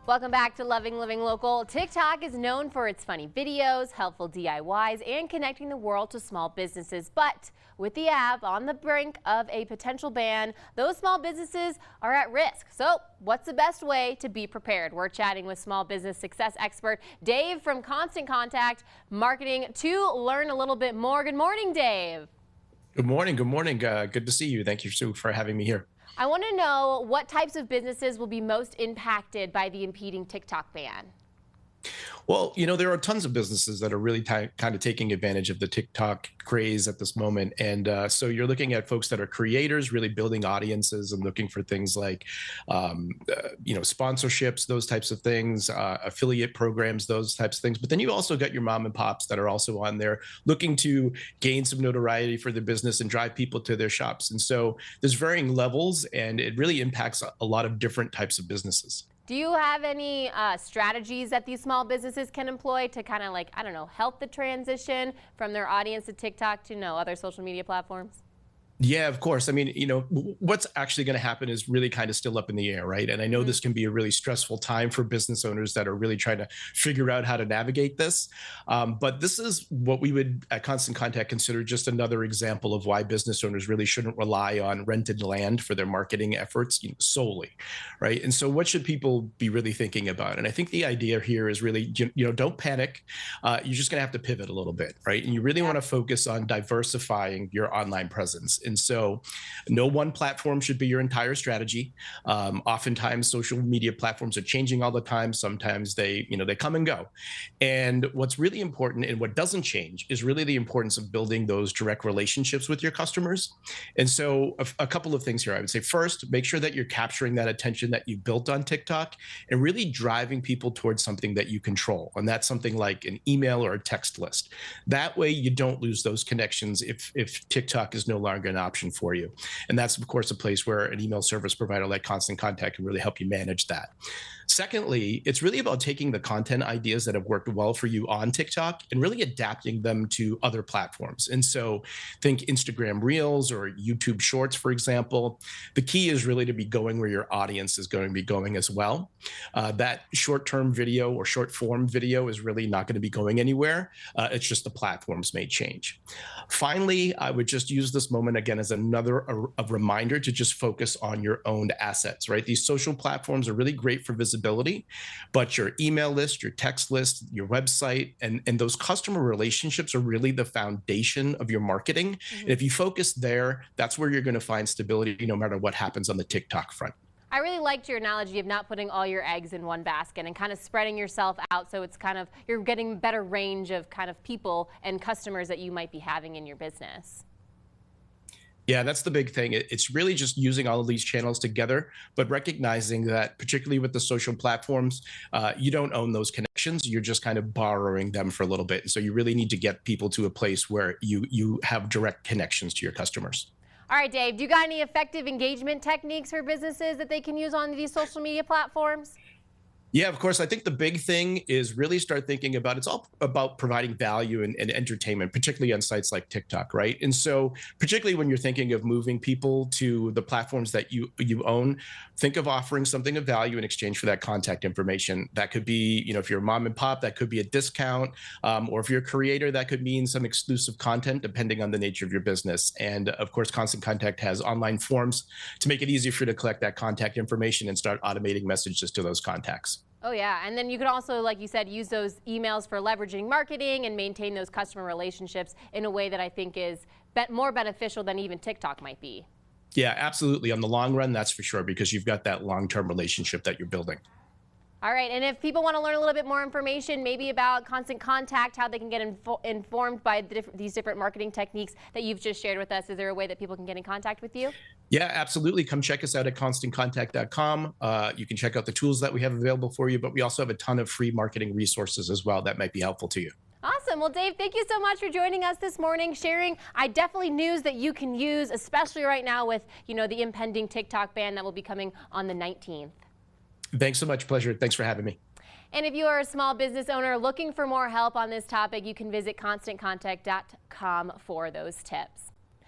Welcome back to Loving Living Local. TikTok is known for its funny videos, helpful DIYs, and connecting the world to small businesses. But with the app on the brink of a potential ban, those small businesses are at risk. So what's the best way to be prepared? We're chatting with small business success expert Dave from Constant Contact Marketing to learn a little bit more. Good morning, Dave. Good morning. Good morning. Good to see you. Thank you, Sue, for having me here. I want to know what types of businesses will be most impacted by the impending TikTok ban. Well, there are tons of businesses that are really kind of taking advantage of the TikTok craze at this moment. And so you're looking at folks that are creators, really building audiences and looking for things like, sponsorships, those types of things, affiliate programs, those types of things. But then you also got your mom and pops that are also on there looking to gain some notoriety for the business and drive people to their shops. And so there's varying levels, and it really impacts a lot of different types of businesses. Do you have any strategies that these small businesses can employ to kind of help the transition from their audience to TikTok to other social media platforms? Yeah, of course. I mean, what's actually going to happen is really kind of still up in the air, right? And I know this can be a really stressful time for business owners that are really trying to figure out how to navigate this. But this is what we would at Constant Contact consider just another example of why business owners really shouldn't rely on rented land for their marketing efforts solely, right? And so what should people be really thinking about? And I think the idea here is really, don't panic. You're just going to have to pivot a little bit, right? And you really want to focus on diversifying your online presence. And so no one platform should be your entire strategy. Oftentimes social media platforms are changing all the time. Sometimes they come and go. And what's really important and what doesn't change is really the importance of building those direct relationships with your customers. And so a couple of things here. I would say first, make sure that you're capturing that attention that you built on TikTok and really driving people towards something that you control. And that's something like an email or a text list. That way you don't lose those connections if TikTok is no longer an option for you. And that's, of course, a place where an email service provider like Constant Contact can really help you manage that. Secondly, it's really about taking the content ideas that have worked well for you on TikTok and really adapting them to other platforms. And so think Instagram Reels or YouTube Shorts, for example. The key is really to be going where your audience is going to be going as well. That short-term video or short-form video is really not going to be going anywhere. It's just the platforms may change. Finally, I would just use this moment again as another a reminder to just focus on your owned assets, right? These social platforms are really great for visibility, but your email list, your text list, your website, and those customer relationships are really the foundation of your marketing. And if you focus there, that's where you're going to find stability no matter what happens on the TikTok front. I really liked your analogy of not putting all your eggs in one basket and kind of spreading yourself out, so it's kind of you're getting better range of kind of people and customers that you might be having in your business. Yeah, that's the big thing. It's really just using all of these channels together, but recognizing that particularly with the social platforms, you don't own those connections. You're just kind of borrowing them for a little bit. And so you really need to get people to a place where you have direct connections to your customers. All right, Dave, do you got any effective engagement techniques for businesses that they can use on these social media platforms? Yeah, of course. I think the big thing is really start thinking about it's all about providing value and entertainment, particularly on sites like TikTok, right? And so particularly when you're thinking of moving people to the platforms that you own, think of offering something of value in exchange for that contact information. That could be, if you're a mom and pop, that could be a discount, or if you're a creator, that could mean some exclusive content depending on the nature of your business. And of course, Constant Contact has online forms to make it easier for you to collect that contact information and start automating messages to those contacts. Oh, yeah. And then you could also, like you said, use those emails for leveraging marketing and maintain those customer relationships in a way that I think is more beneficial than even TikTok might be. Yeah, absolutely. On the long run, that's for sure, because you've got that long-term relationship that you're building. All right. And if people want to learn a little bit more information, maybe about Constant Contact, how they can get informed by these different marketing techniques that you've just shared with us, is there a way that people can get in contact with you? Yeah, absolutely. Come check us out at constantcontact.com. You can check out the tools that we have available for you, but we also have a ton of free marketing resources as well that might be helpful to you. Awesome. Well, Dave, thank you so much for joining us this morning, sharing definitely news that you can use, especially right now with, the impending TikTok ban that will be coming on the 19th. Thanks so much. Pleasure. Thanks for having me. And if you are a small business owner looking for more help on this topic, you can visit constantcontact.com for those tips.